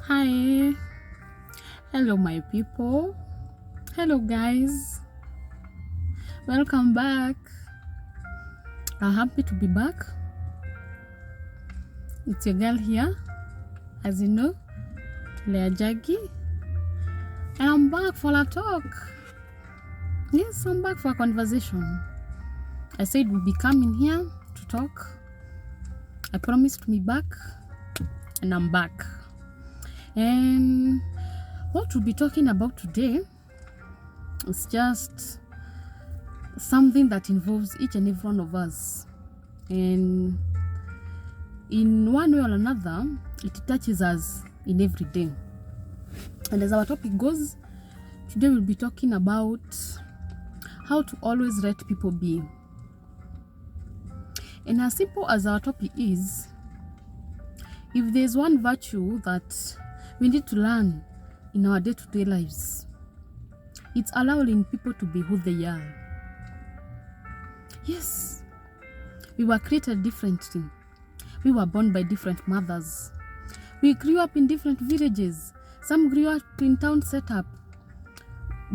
Hi, hello my people, hello guys, welcome back. I'm happy to be back. It's your girl here, as you know, Lea Jaggy, and I'm back for a talk. Yes, I'm back for a conversation. I said we'll be coming here to talk. I promised to be back, and I'm back. And what we'll be talking about today is just something that involves each and every one of us, and in one way or another it touches us in every day. And as our topic goes, today we'll be talking about how to always let people be. And as simple as our topic is, if there's one virtue that we need to learn in our day-to-day lives, it's allowing people to be who they are. Yes, we were created differently. We were born by different mothers. We grew up in different villages. Some grew up in town setup.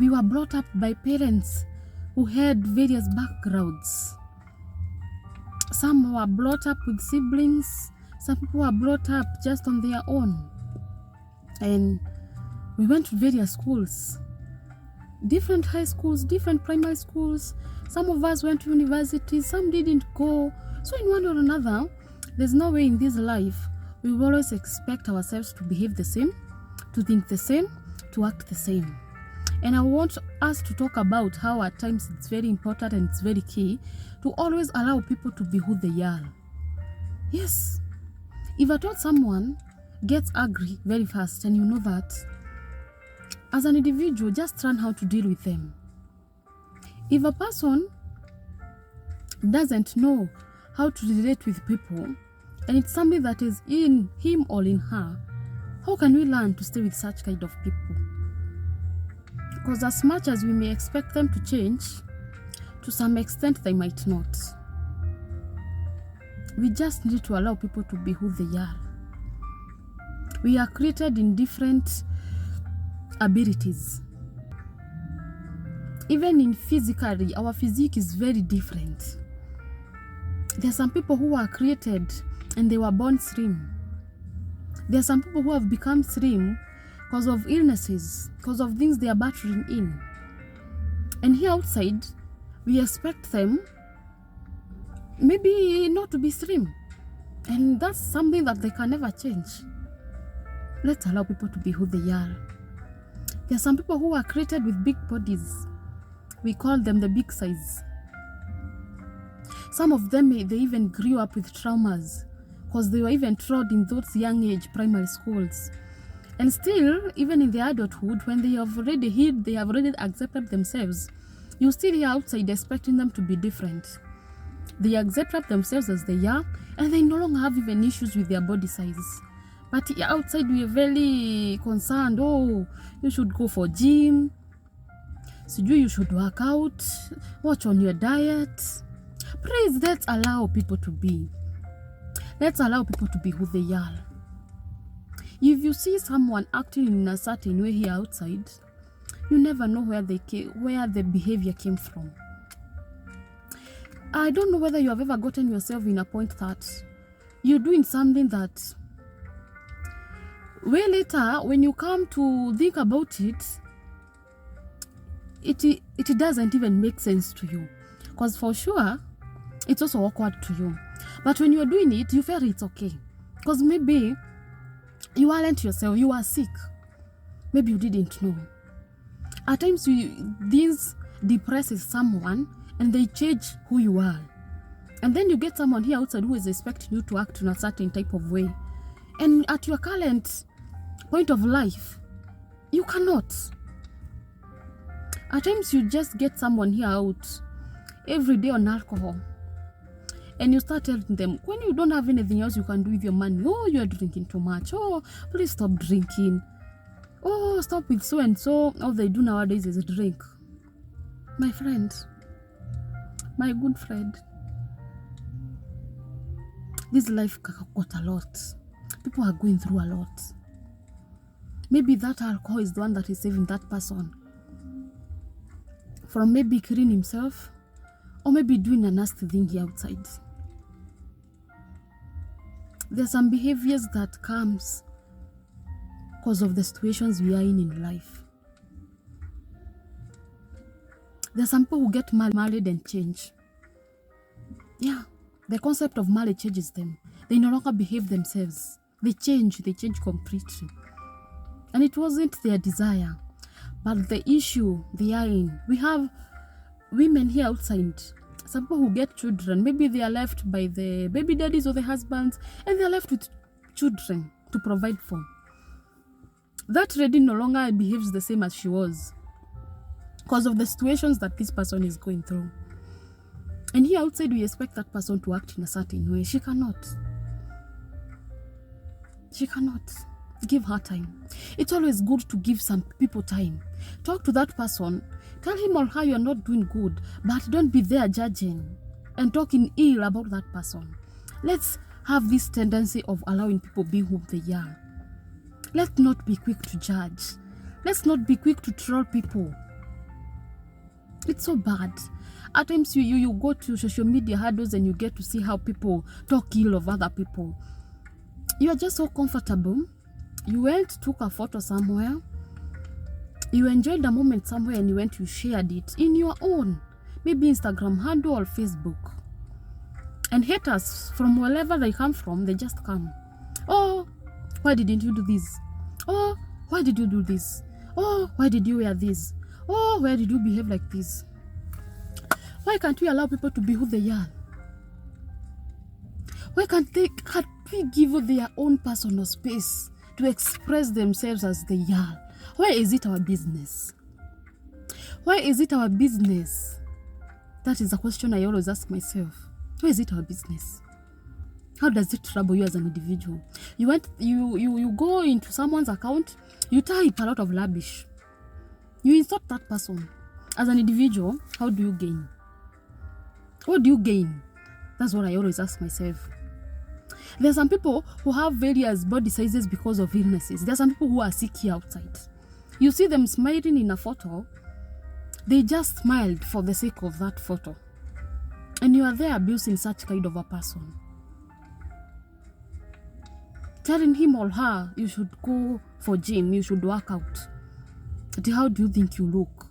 We were brought up by parents who had various backgrounds. Some were brought up with siblings. Some people were brought up just on their own. And we went to various schools. Different high schools, different primary schools. Some of us went to universities, some didn't go. So in one or another, there's no way in this life we will always expect ourselves to behave the same, to think the same, to act the same. And I want us to talk about how at times it's very important and it's very key to always allow people to be who they are. Yes, if at all someone gets angry very fast, and you know that, as an individual, just learn how to deal with them. If a person doesn't know how to relate with people, and it's something that is in him or in her, how can we learn to stay with such kind of people? Because as much as we may expect them to change, to some extent they might not. We just need to allow people to be who they are. We are created in different abilities. Even in physically, our physique is very different. There are some people who are created and they were born slim. There are some people who have become slim because of illnesses, because of things they are battling in. And here outside, we expect them maybe not to be slim. And that's something that they can never change. Let's allow people to be who they are. There are some people who are created with big bodies. We call them the big size. Some of them, they even grew up with traumas because they were even taught in those young age primary schools. And still, even in their adulthood, when they have already healed, they have already accepted themselves, you still hear outside expecting them to be different. They accept themselves as they are, and they no longer have even issues with their body size. But outside, we are very concerned. Oh, you should go for gym. So you should work out. Watch on your diet. Please, let's allow people to be. Let's allow people to be who they are. If you see someone acting in a certain way here outside, you never know where the behavior came from. I don't know whether you have ever gotten yourself in a point that you're doing something that way later, when you come to think about it, it doesn't even make sense to you. Because for sure, it's also awkward to you. But when you're doing it, you feel it's okay. Because maybe you weren't yourself, you were sick. Maybe you didn't know. At times, this depresses someone and they change who you are. And then you get someone here outside who is expecting you to act in a certain type of way. And at your current point of life, you cannot. At times, you just get someone here out every day on alcohol. And you start telling them, when you don't have anything else you can do with your money, oh, you are drinking too much. Oh, please stop drinking. Oh, stop with so and so. All they do nowadays is drink. My friend, my good friend, this life got a lot. People are going through a lot. Maybe that alcohol is the one that is saving that person from maybe killing himself, or maybe doing a nasty thing outside. There's some behaviors that comes because of the situations we are in life. There's some people who get married and change. Yeah, the concept of marriage changes them. They no longer behave themselves. They change completely. And it wasn't their desire. But the issue they are in, we have women here outside, some people who get children, maybe they are left by the baby daddies or the husbands, and they are left with children to provide for. That lady no longer behaves the same as she was because of the situations that this person is going through. And here outside, we expect that person to act in a certain way. She cannot. She cannot. Give her time. It's always good to give some people time. Talk to that person. Tell him or her you're not doing good, but don't be there judging and talking ill about that person. Let's have this tendency of allowing people be who they are. Let's not be quick to judge. Let's not be quick to troll people. It's so bad. At times you go to social media handles and you get to see how people talk ill of other people. You are just so comfortable. You went, took a photo somewhere. You enjoyed a moment somewhere and you went, you shared it in your own, maybe Instagram handle or Facebook. And haters from wherever they come from, they just come. Oh, why didn't you do this? Oh, why did you do this? Oh, why did you wear this? Oh, why did you behave like this? Why can't we allow people to be who they are? Why can't we give their own personal space to express themselves as they are? Why is it our business? Why is it our business? That is a question I always ask myself. Why is it our business? How does it trouble you as an individual? You go into someone's account, you type a lot of rubbish. You insult that person. As an individual, how do you gain? What do you gain? That's what I always ask myself. There are some people who have various body sizes because of illnesses. There are some people who are sick here outside. You see them smiling in a photo. They just smiled for the sake of that photo. And you are there abusing such kind of a person. Telling him or her, you should go for gym, you should work out. But how do you think you look?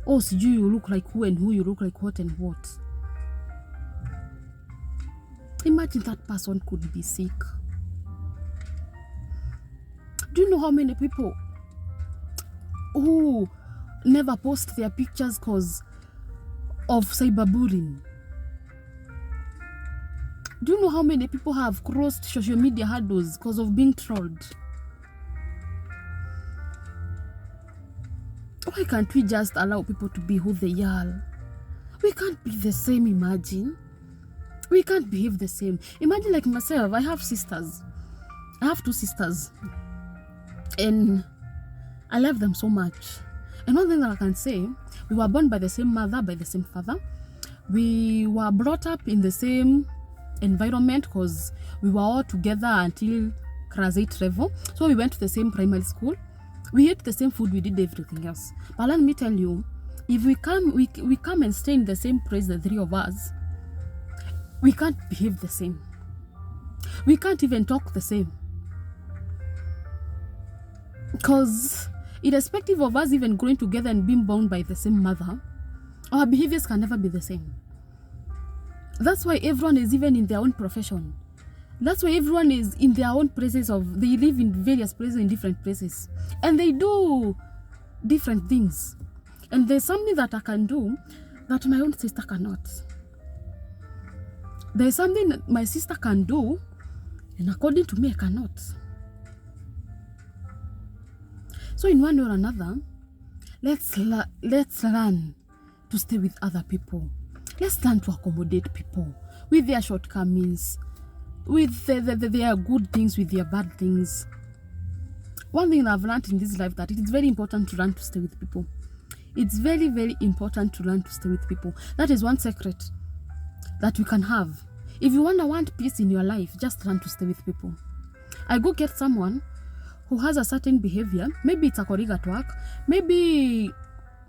Oh, so you look like who and who, you look like what and what. Imagine that person could be sick. Do you know how many people who never post their pictures because of cyberbullying? Do you know how many people have crossed social media hurdles because of being trolled? Why can't we just allow people to be who they are? We can't be the same, imagine. We can't behave the same. Imagine like myself, I have sisters. I have 2 sisters. And I love them so much. And one thing that I can say, we were born by the same mother, by the same father. We were brought up in the same environment because we were all together until class 8 level. So we went to the same primary school. We ate the same food, we did everything else. But let me tell you, if we come and stay in the same place, the 3 of us, we can't behave the same. We can't even talk the same. Because irrespective of us even growing together and being bound by the same mother, our behaviors can never be the same. That's why everyone is even in their own profession. That's why everyone is in their own places they live in various places, in different places. And they do different things. And there's something that I can do that my own sister cannot. There's something that my sister can do, and according to me, I cannot. So in one way or another, let's learn to stay with other people. Let's learn to accommodate people with their shortcomings, with their good things, with their bad things. One thing I've learned in this life, that it is very important to learn to stay with people. It's very, very important to learn to stay with people. That is one secret that we can have. If you want peace in your life, just learn to stay with people. I go get someone who has a certain behavior, maybe it's a colleague at work, maybe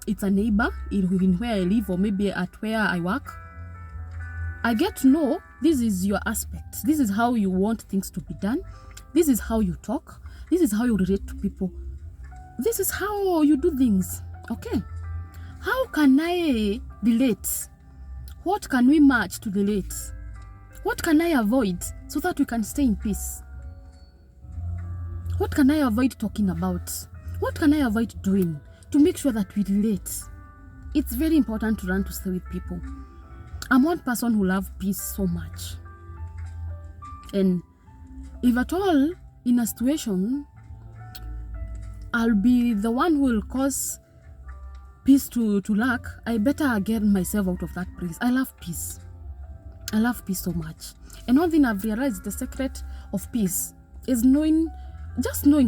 it's a neighbor in where I live, or maybe at where I work, I get to know this is your aspect. This is how you want things to be done. This is how you talk. This is how you relate to people. This is how you do things. Okay. How can I relate? What can we match to relate? What can I avoid so that we can stay in peace? What can I avoid talking about? What can I avoid doing to make sure that we relate? It's very important to learn to stay with people. I'm one person who loves peace so much. And if at all in a situation, I'll be the one who will cause peace to lack, I better get myself out of that place. I love peace. I love peace so much. And one thing I've realized, the secret of peace is knowing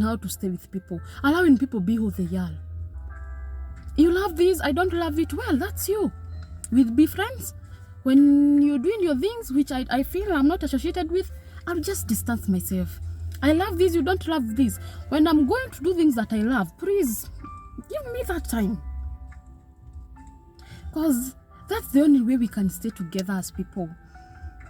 how to stay with people, allowing people be who they are. You love this, I don't love it. Well, that's you. We'll be friends. When you're doing your things, which I feel I'm not associated with, I'll just distance myself. I love this, you don't love this. When I'm going to do things that I love, please give me that time. Because that's the only way we can stay together as people.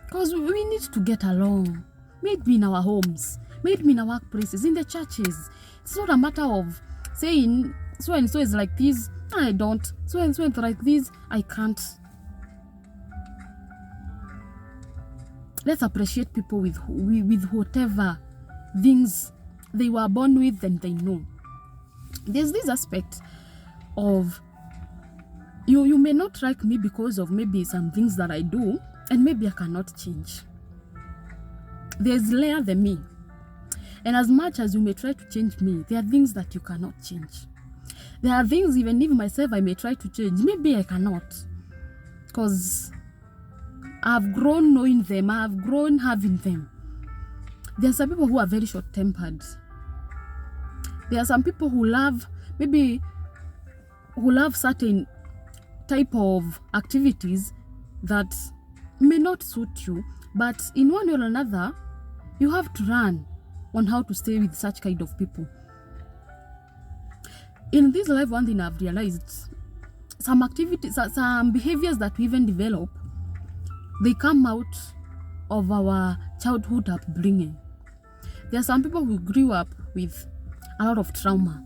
Because we need to get along. Maybe in our homes, maybe in our workplaces, in the churches. It's not a matter of saying so and so is like this, I don't. So and so is like this, I can't. Let's appreciate people with whatever things they were born with and they know. There's this aspect of you may not like me because of maybe some things that I do, and maybe I cannot change. There's layer than me. And as much as you may try to change me, there are things that you cannot change. There are things even if myself I may try to change, maybe I cannot. Because I've grown knowing them, I've grown having them. There are some people who are very short-tempered. There are some people who love certain type of activities that may not suit you, but in one way or another, you have to learn on how to stay with such kind of people. In this life, one thing I've realized, some activities, some behaviors that we even develop, they come out of our childhood upbringing. There are some people who grew up with a lot of trauma.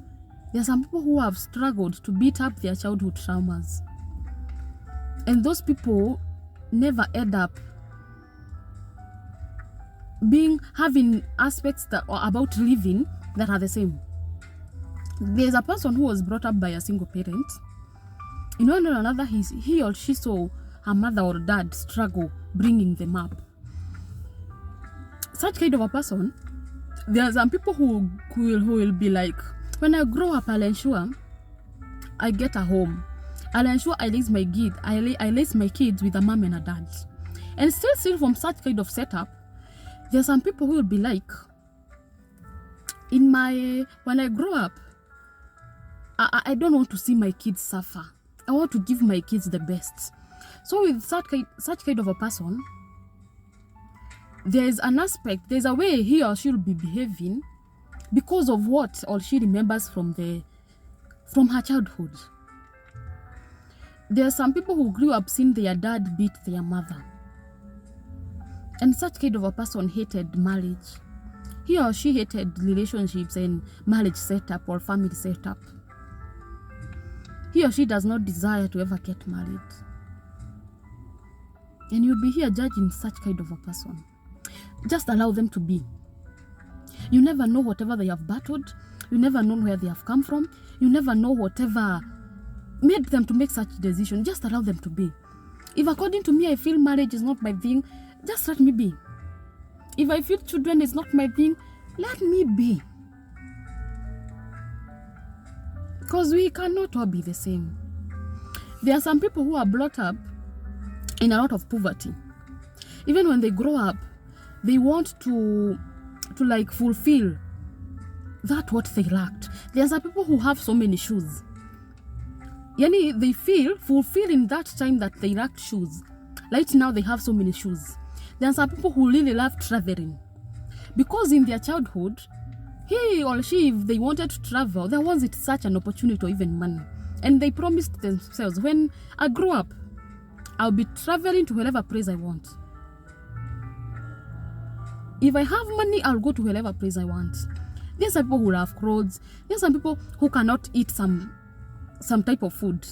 There are some people who have struggled to beat up their childhood traumas. And those people never end up having aspects that are about living that are the same. There's a person who was brought up by a single parent. In one way or another, he or she saw her mother or dad struggle bringing them up. Such kind of a person, there are some people who will be like, when I grow up, I'll ensure I get a home. I'll ensure I raise my kids with a mom and a dad. And still from such kind of setup, there are some people who will be like, when I grow up, I don't want to see my kids suffer. I want to give my kids the best. So with such kind of a person, there's an aspect, there's a way he or she will be behaving because of what or she remembers from her childhood. There are some people who grew up seeing their dad beat their mother. And such kind of a person hated marriage. He or she hated relationships and marriage setup or family setup. He or she does not desire to ever get married. And you'll be here judging such kind of a person. Just allow them to be. You never know whatever they have battled. You never know where they have come from. You never know whatever made them to make such decision. Just allow them to be. If according to me I feel marriage is not my thing, just let me be. If I feel children is not my thing, let me be. Because we cannot all be the same. There are some people who are brought up in a lot of poverty. Even when they grow up, they want to like fulfill that what they lacked. There are some people who have so many shoes. Yani they feel fulfilling that time that they lacked shoes. Right now they have so many shoes. There are some people who really love traveling. Because in their childhood, he or she, if they wanted to travel, there wasn't such an opportunity or even money. And they promised themselves, when I grow up, I'll be traveling to wherever place I want. If I have money, I'll go to wherever place I want. There's some people who have clothes. There's some people who cannot eat some type of food.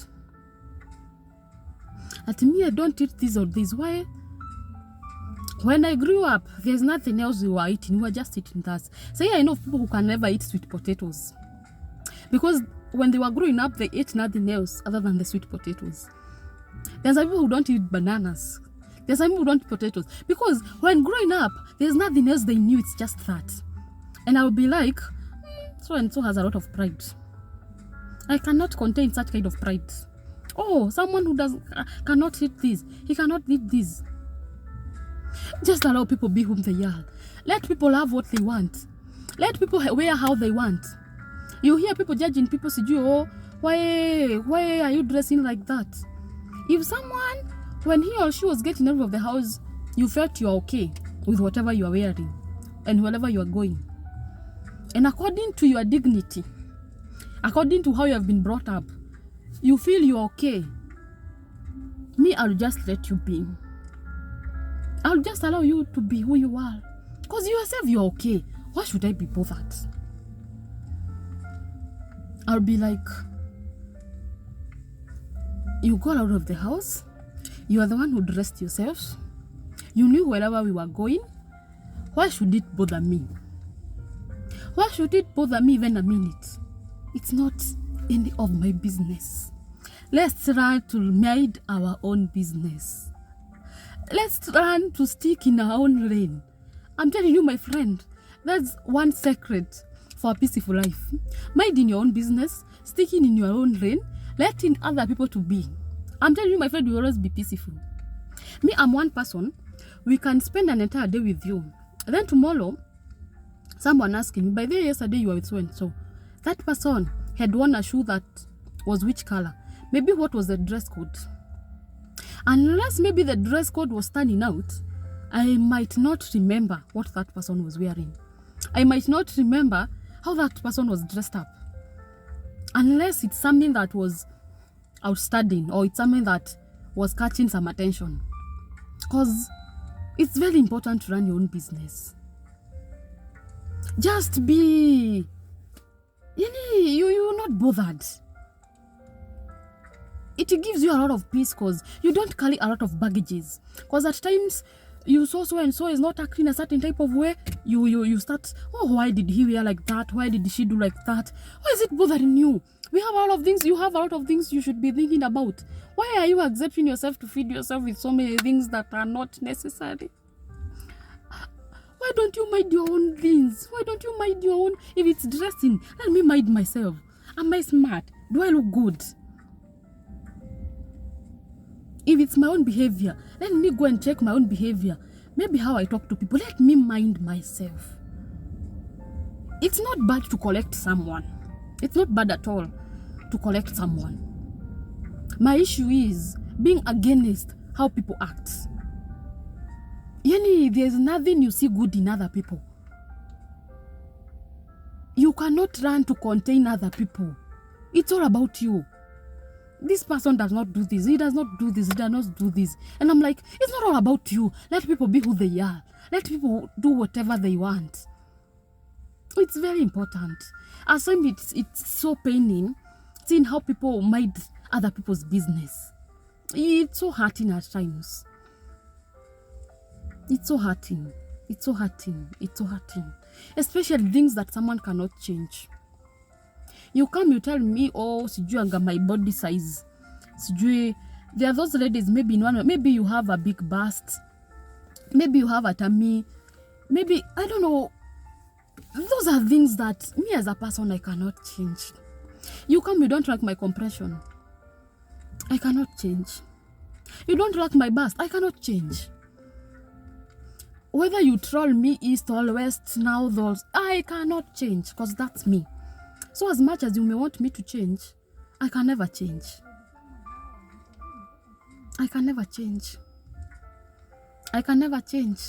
At me, I don't eat this or this. Why? When I grew up, there's nothing else we were eating. We were just eating that. So yeah, I know people who can never eat sweet potatoes. Because when they were growing up, they ate nothing else other than the sweet potatoes. There's some people who don't eat bananas. There's some people who don't eat potatoes. Because when growing up, there's nothing else they knew. It's just that. And I'll be like, so and so has a lot of pride. I cannot contain such kind of pride. Oh, someone who cannot eat this. He cannot eat this. Just allow people be whom they are. Let people have what they want. Let people wear how they want. You hear people judging people, oh, why are you dressing like that? If someone, when he or she was getting out of the house, you felt you're okay with whatever you are wearing and wherever you are going, and according to your dignity, according to how you have been brought up, you feel you're okay, me, I'll just let you be. I'll just allow you to be who you are. Because yourself, you're okay. Why should I be bothered? I'll be like, you got out of the house. You are the one who dressed yourself. You knew wherever we were going. Why should it bother me? Why should it bother me even a minute? It's not any of my business. Let's try to mind our own business. Let's try to stick in our own lane. I'm telling you, my friend, that's one secret for a peaceful life. Minding your own business, sticking in your own lane, letting other people to be. I'm telling you, my friend, you'll always be peaceful. Me, I'm one person. We can spend an entire day with you. And then tomorrow, someone asking me, by the way, yesterday you were with so and so. That person had worn a shoe that was which color? Maybe what was the dress code? Unless maybe the dress code was standing out, I might not remember what that person was wearing. I might not remember how that person was dressed up. Unless it's something that was outstanding or it's something that was catching some attention. Because it's very important to run your own business. Just be... You're not bothered. It gives you a lot of peace because you don't carry a lot of baggages. Because at times, you saw so and so is not acting a certain type of way, you start, oh, why did he wear like that? Why did she do like that? Why is it bothering you? We have a lot of things, you have a lot of things you should be thinking about. Why are you accepting yourself to feed yourself with so many things that are not necessary? Why don't you mind your own things? Why don't you mind your own? If it's dressing, let me mind myself. Am I smart? Do I look good? If it's my own behavior, let me go and check my own behavior. Maybe how I talk to people. Let me mind myself. It's not bad to collect someone. It's not bad at all to collect someone. My issue is being against how people act. There's nothing you see good in other people. You cannot run to contain other people. It's all about you. This person does not do this, he does not do this, he does not do this. And I'm like, it's not all about you. Let people be who they are. Let people do whatever they want. It's very important. At times it's so paining seeing how people mind other people's business. It's so hurting at times. It's so hurting. It's so hurting. It's so hurting. Especially things that someone cannot change. You come, you tell me, oh, sijui anga my body size. Sijui, there are those ladies, maybe you have a big bust. Maybe you have a tummy. Maybe, I don't know. Those are things that me as a person, I cannot change. You come, you don't like my compression. I cannot change. You don't like my bust. I cannot change. Whether you troll me east or west, now those, I cannot change because that's me. So as much as you may want me to change, I can never change. I can never change. I can never change.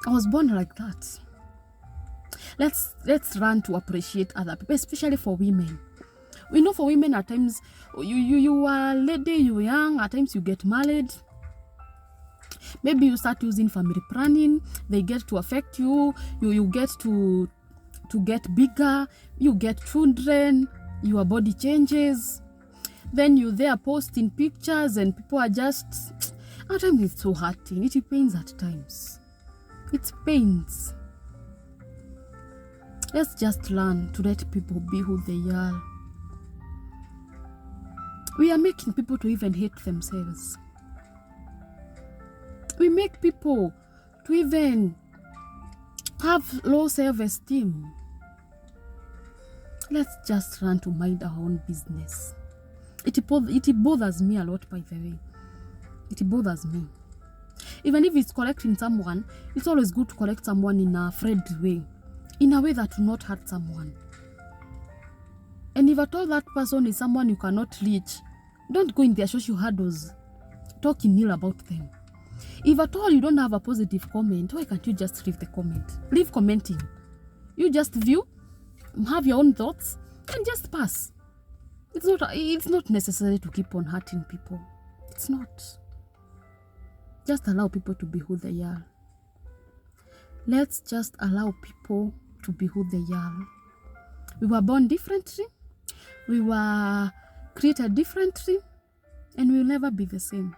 I was born like that. Let's learn to appreciate other people, especially for women. We know for women at times, you are a lady, you are young, at times you get married. Maybe you start using family planning, they get to affect you, you get to get bigger, you get children, your body changes. Then you there posting pictures and people are just, at times it's so hurting. It pains at times. It pains. Let's just learn to let people be who they are. We are making people to even hate themselves. We make people to even have low self-esteem. Let's just learn to mind our own business. It bothers me a lot, by the way. It bothers me. Even if it's correcting someone, it's always good to correct someone in a friendly way, in a way that will not hurt someone. And if at all that person is someone you cannot reach, don't go in their social handles talking ill about them. If at all you don't have a positive comment, why can't you just leave the comment? Leave commenting. You just view, have your own thoughts, and just pass. It's not necessary to keep on hurting people. It's not. Just allow people to be who they are. Let's just allow people to be who they are. We were born differently. We were created differently. And we'll never be the same.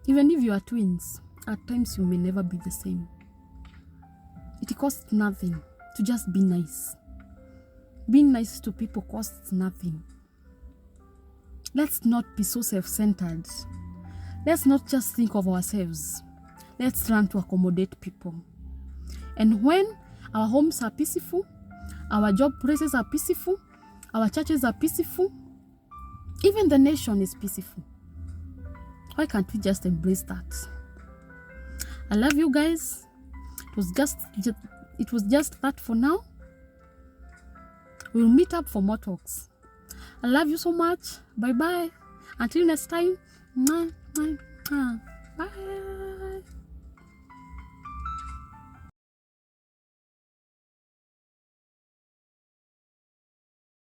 Even if you are twins, at times you may never be the same. It costs nothing to just be nice. Being nice to people costs nothing. Let's not be so self-centered. Let's not just think of ourselves. Let's learn to accommodate people. And when our homes are peaceful, our job places are peaceful, our churches are peaceful, even the nation is peaceful. Why can't we just embrace that? I love you guys. It was just that for now. We'll meet up for more talks. I love you so much. Bye bye. Until next time. Mwah, mwah.